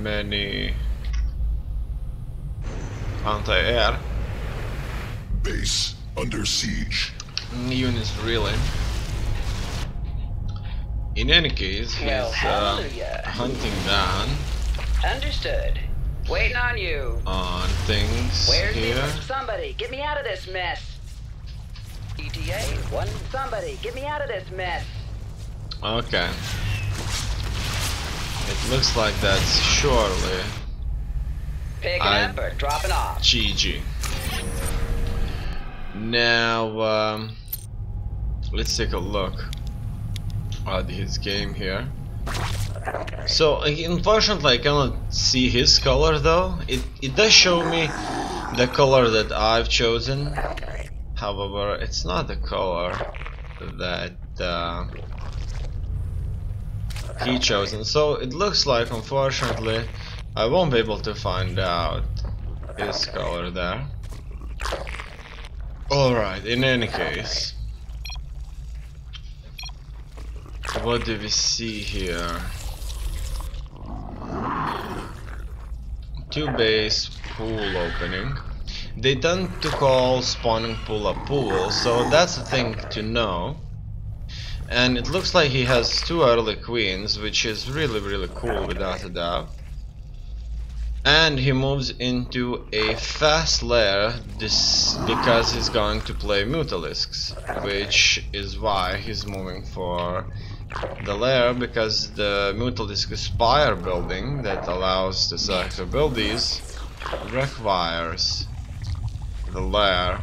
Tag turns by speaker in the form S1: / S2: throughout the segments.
S1: many anti-air
S2: Base under siege.
S1: units, really. In any case, he's
S3: Well, hallelujah.
S1: hunting down
S3: Understood. Waiting on you.
S1: on things
S3: Where's
S1: here.
S3: the... Somebody, get me out of this mess. ETA, one... Somebody, get me out of this mess.
S1: Okay. It looks like that's surely
S3: Picking up or dropping off?
S1: GG. Now, let's take a look at his game here. So, unfortunately, I cannot see his color though. It does show me the color that I've chosen. However, it's not the color that he chosen. So it looks like, unfortunately, I won't be able to find out his color there. Alright, in any case, what do we see here? 2 base pool opening. They tend to call spawning pool a pool, so that's a thing to know. And it looks like he has 2 early queens, which is really cool without a doubt. And he moves into a fast lair because he's going to play Mutalisks, which is why he's moving for the lair, because the Mutalisk Spire building that allows the select to build these requires the lair.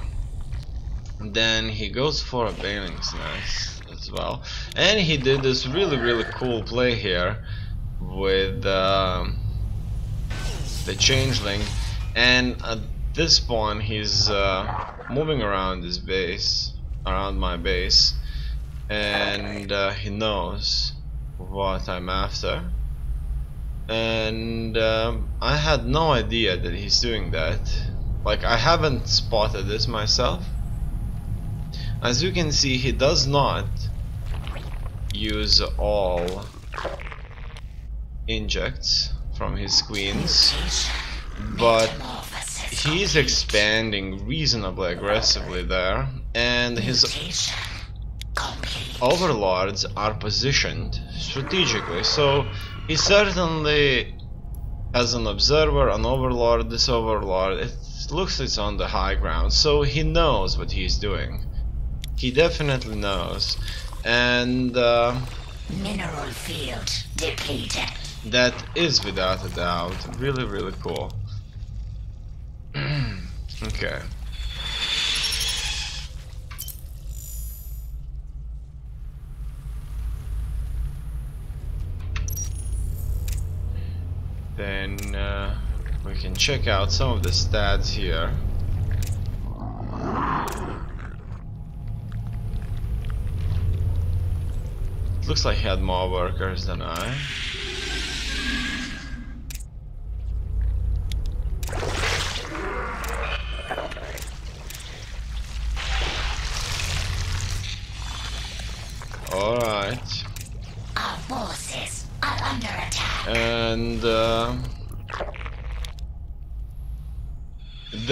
S1: Then he goes for a Baneling's Nest as well, and he did this really cool play here with the Changeling, and at this point he's moving around his base, around my base, and he knows what I'm after, and I had no idea that he's doing that. Like, I haven't spotted this myself. As you can see, he does not use all injects from his queens, but he's expanding reasonably aggressively there, and his overlords are positioned strategically. So he certainly, as an observer, an overlord, this overlord, it looks it's on the high ground, so he knows what he's doing. He definitely knows, and
S4: mineral field depleted.
S1: That is without a doubt really cool. Okay. Then we can check out some of the stats here. It looks like he had more workers than I. Alright.
S4: Our forces are under attack.
S1: And the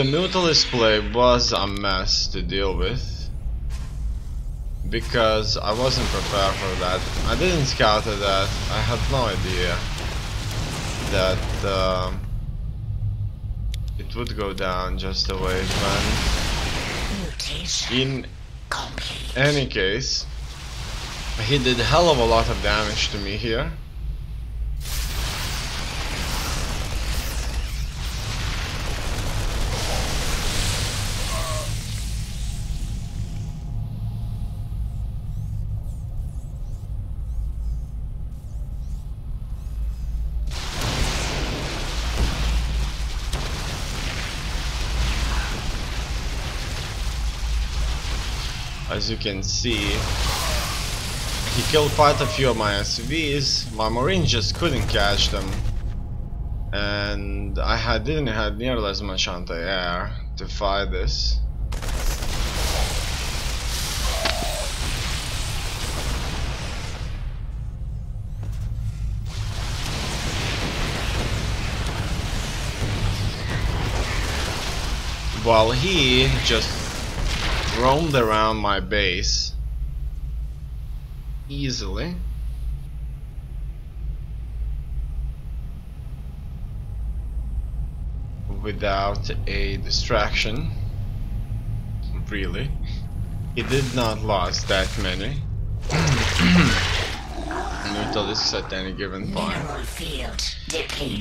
S1: Mutalist play was a mess to deal with, because I wasn't prepared for that. I didn't scout that. I had no idea that it would go down just the way it went.
S4: Mutation
S1: In any case, he did a hell of a lot of damage to me here. As you can see, he killed quite a few of my SCVs. My Marines just couldn't catch them, and I didn't have nearly as much anti-air to fight this. while he just roamed around my base easily. Without a distraction. Really. He did not lose that many Nutalisks at any given point.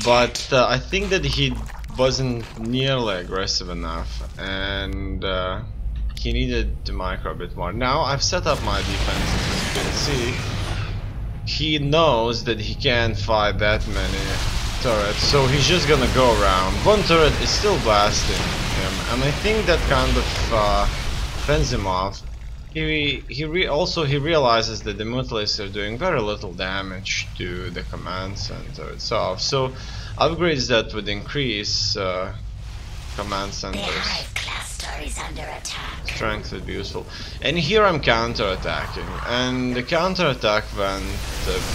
S1: But I think that he wasn't nearly aggressive enough, and he needed to micro a bit more. Now I've set up my defenses, as you can see. He knows that he can't fight that many turrets, so he's just gonna go around. One turret is still blasting him, and I think that kind of fends him off. He realizes that the Mutalisks are doing very little damage to the command center itself, so upgrades that would increase command centers strength would be useful. And here I'm counter-attacking, and the counter-attack went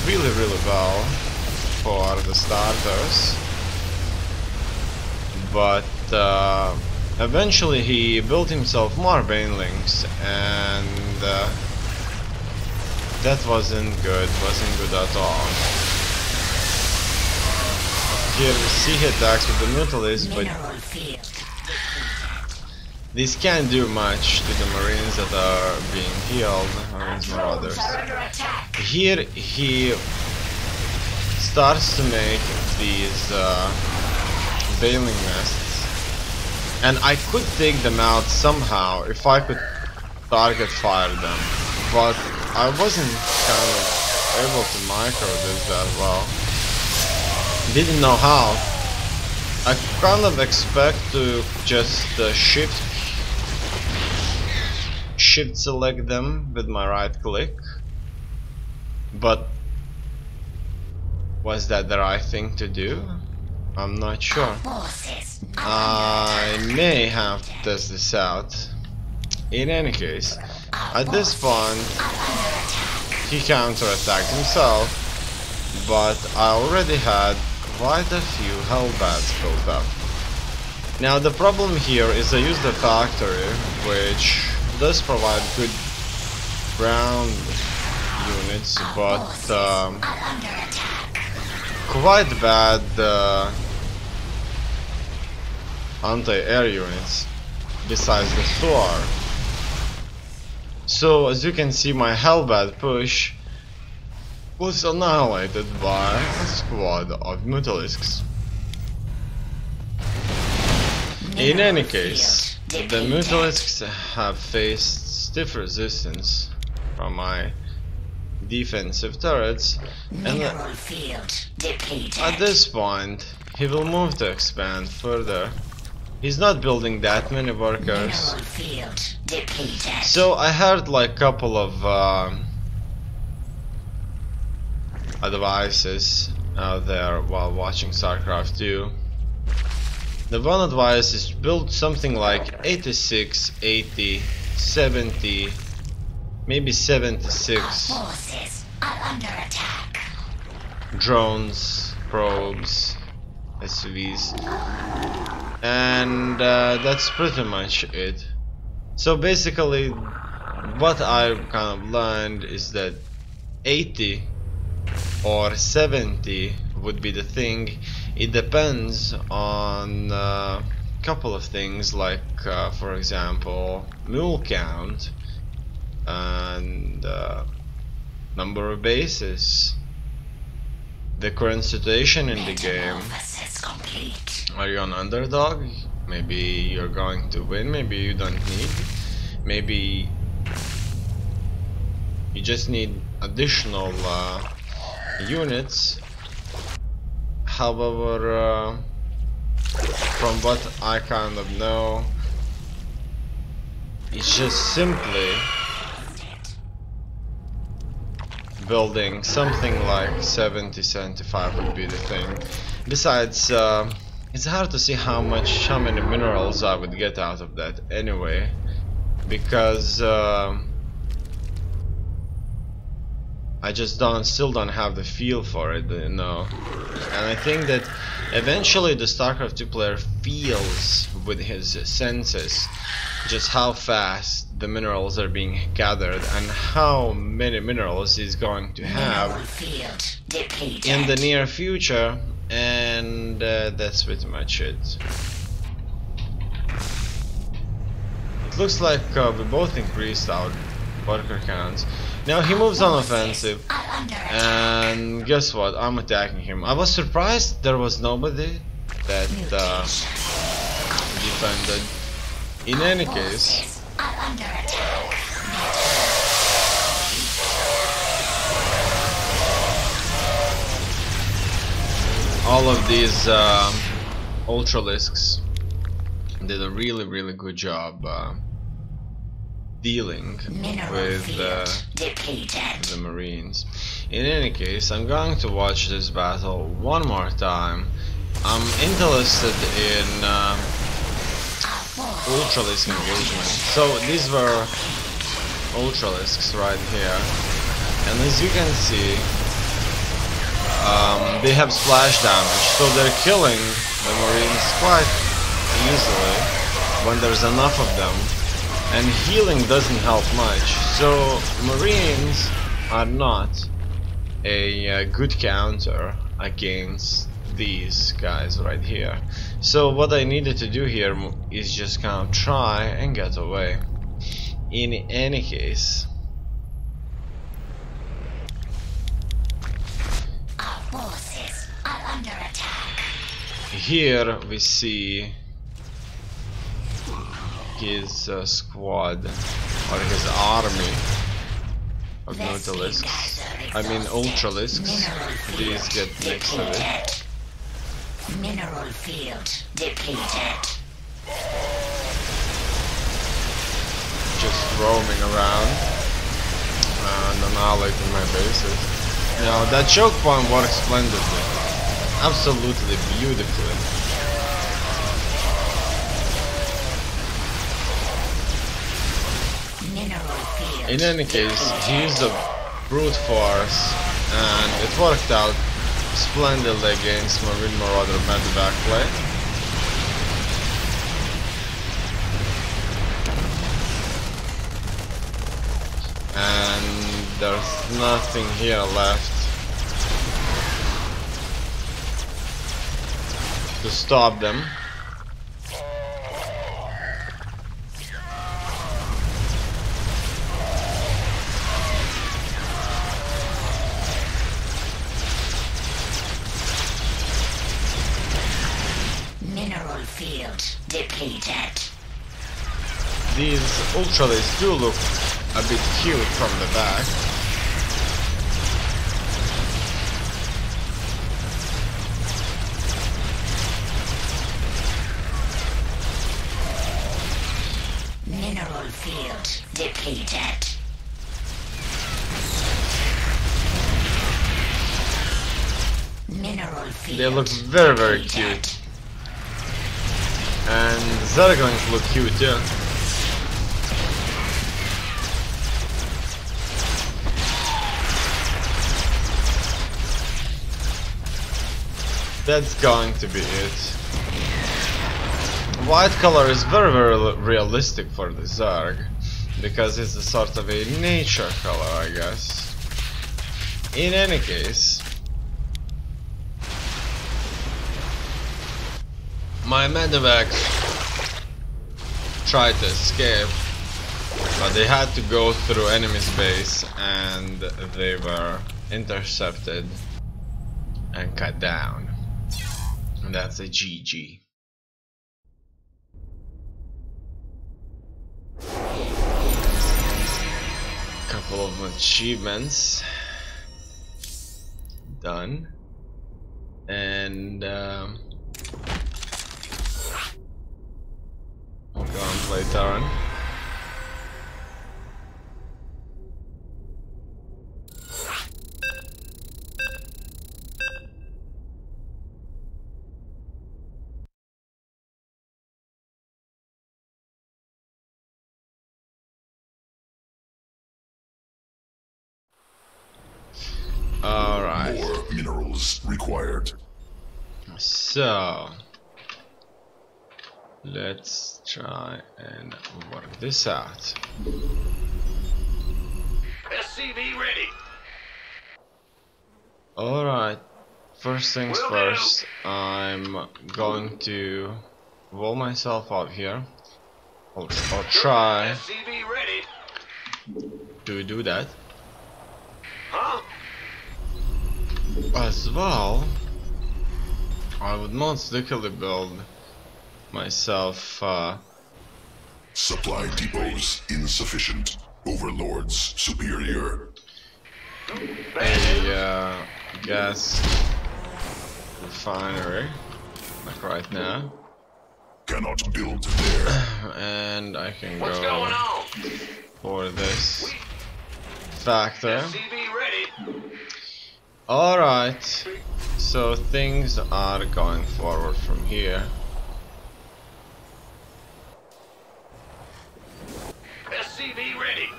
S1: really well for the starters, but eventually he built himself more banelings, and that wasn't good at all. Here we see he attacks with the Mutalisks, but these can't do much to the Marines that are being healed, Marines Marauders. Here he starts to make these bailing nests, and I could take them out somehow if I could target fire them, but I wasn't kind of able to micro this that well. Didn't know how. I kind of expect to just shift select them with my right click, but was that the right thing to do? I'm not sure. I may have to test this out. In any case, at this point he counterattacked himself, but I already had quite a few hellbats built up. Now the problem here is I use the factory, which does provide good ground units, but quite bad anti-air units besides the Thor. So as you can see, my hellbat push was annihilated by a squad of Mutalisks. In any case, the Mutalisks have faced stiff resistance from my defensive turrets, and at this point he will move to expand further. He's not building that many workers, so I heard like couple of advices out there while watching Starcraft 2. The one advice is build something like 86, 80, 70, maybe 76 drones, probes, SUVs, and that's pretty much it. So basically what I kind of learned is that 80 or 70 would be the thing. It depends on a couple of things, like for example mule count and number of bases, the current situation in the game. Are you an underdog? Maybe you're going to win, maybe you don't need, maybe you just need additional units. However, from what I kind of know, it's just simply building something like 70-75 would be the thing. Besides, it's hard to see how many minerals I would get out of that anyway, because I just still don't have the feel for it, you know. And I think that eventually the StarCraft 2 player feels with his senses just how fast the minerals are being gathered and how many minerals he's going to have in the near future, and that's pretty much it. It looks like we both increased our worker counts. Now he moves on offensive, and guess what? I'm attacking him. I was surprised there was nobody that defended. In any case, all of these Ultralisks did a really good job dealing with the Marines. In any case, I'm going to watch this battle one more time. I'm interested in Ultralisk engagement. So these were Ultralisks right here, and as you can see, they have splash damage, so they're killing the Marines quite easily when there's enough of them, and healing doesn't help much. So Marines are not a good counter against these guys right here. So what I needed to do here is just kind of try and get away. In any case,
S4: our forces are under attack.
S1: Here we see his squad, or his army of Nautilisks. I mean Ultralisks. These get next to it.
S4: Mineral field depleted.
S1: Just roaming around and annihilating my bases. Now that choke point works splendidly. Absolutely beautifully. In any case, he used a brute force and it worked out splendidly against Marine Marauder medevac play. And there's nothing here left to stop them.
S4: Mineral field depleted.
S1: These Ultralisks do look a bit cute from the back.
S4: Mineral field depleted. Mineral field.
S1: They look very cute. And they're going to look cute too. That's going to be it. White color is very realistic for the Zerg, because it's a sort of a nature color, I guess. In any case, my medevacs tried to escape, but they had to go through enemy's base and they were intercepted and cut down. And that's a GG. Couple of achievements done, and go and play Terran.
S2: minerals required.
S1: So let's try and work this out.
S5: SCV ready.
S1: Alright, first things first, I'm going to wall myself out here. I'll try
S5: SCV ready.
S1: to do that.
S5: Huh?
S1: As well, I would most likely build myself
S2: Supply depots insufficient. Overlords superior.
S1: a gas refinery, like right now,
S2: Cannot build there.
S1: and I can
S5: What's
S1: go
S5: going on?
S1: for this factor.
S5: SCV ready.
S1: Alright, so things are going forward from here.
S5: SCV ready.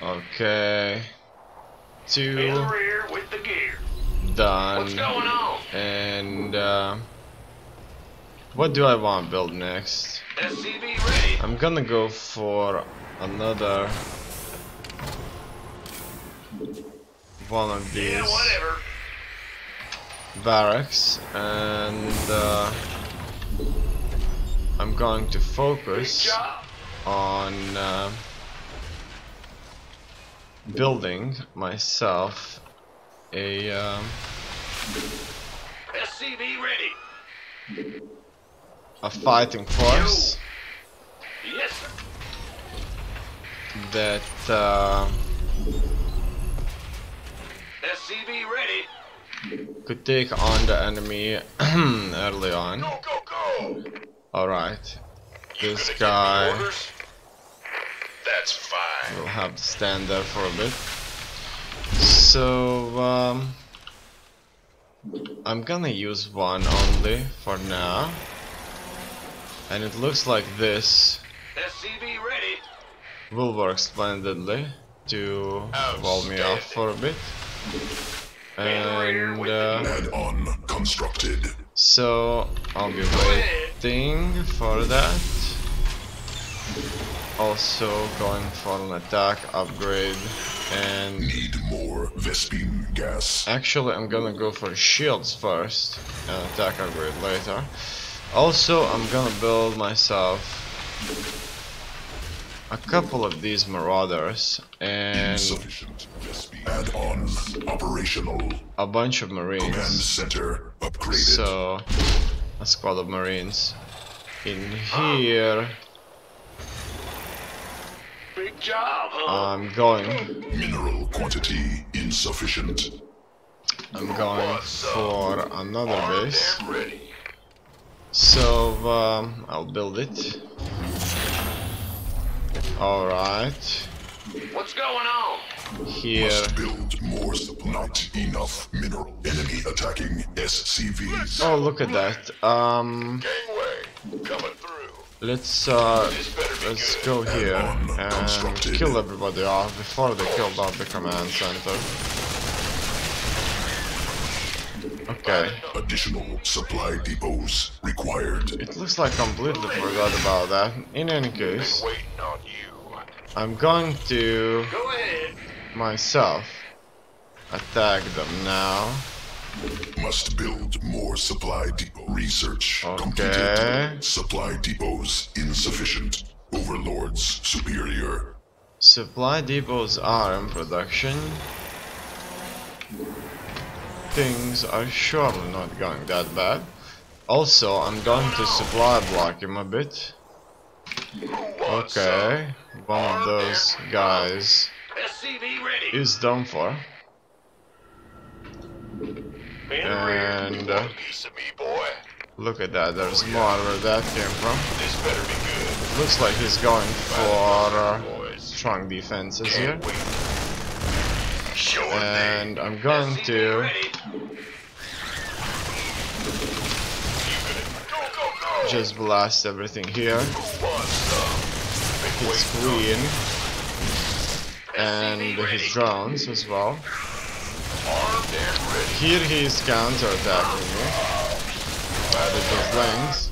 S1: Okay,
S5: In
S1: 2
S5: the rear with the gear. What's
S1: done,
S5: going on?
S1: and what do I want to build next?
S5: SCV ready.
S1: I'm gonna go for another one of these
S5: Yeah, whatever.
S1: barracks, and I'm going to
S5: Good
S1: focus
S5: job.
S1: on building myself a
S5: SCV ready.
S1: fighting force
S5: Yes, sir.
S1: that
S5: SCV ready.
S1: could take on the enemy early on.
S5: Go, go, go.
S1: Alright, this
S5: Gonna give me
S1: guy
S5: orders? That's fine.
S1: will have to stand there for a bit. So I'm gonna use one only for now, and it looks like this
S5: SCV ready.
S1: will work splendidly to wall me off for a bit. And
S2: Add-on constructed.
S1: so I'll be waiting for that. Also going for an attack upgrade, and
S2: Need more Vespine gas.
S1: actually I'm gonna go for shields first and attack upgrade later. Also I'm gonna build myself a couple of these marauders and
S2: Insufficient Vespine. Add-on operational.
S1: a bunch of
S2: Command
S1: marines.
S2: center upgraded.
S1: So a squad of marines in here.
S5: Big job, huh?
S1: I'm going
S2: Mineral quantity insufficient.
S1: for another base.
S5: Damn ready.
S1: So I'll build it. Alright.
S5: What's going on?
S1: Here
S2: Must build more. Not enough mineral. Enemy attacking SCVs.
S1: oh, look at that.
S5: Gangway, coming through.
S1: Let's
S5: This better be
S1: let's
S5: good.
S1: go here and
S2: Constructed.
S1: kill everybody off before they killed off the command center. Okay.
S2: Additional supply depots required.
S1: It looks like I completely forgot about that. In any case,
S5: Waiting on you.
S1: I'm going to
S5: Go ahead.
S1: myself attack them now.
S2: Must build more supply depot. Research
S1: Okay.
S2: completed. Supply depots insufficient. Overlords superior.
S1: Supply depots are in production. Things are surely not going that bad. Also, I'm going to supply block him a bit. Okay, one of those guys
S5: SCV ready.
S1: is done for.
S5: In the rear.
S1: And
S5: Piece of me, boy.
S1: look at that, there's more where that came from.
S5: This better be good.
S1: Looks like he's going for
S5: Boys.
S1: strong defenses here.
S5: Can't wait. Sure
S1: And
S5: thing.
S1: I'm going
S5: SCV
S1: to
S5: ready. Go, go, go.
S1: just blast everything here.
S5: Who wants some?
S1: His queen and his drones as well.
S5: Armed Stand ready.
S1: Here he is counter-attacking me. Added those lanes.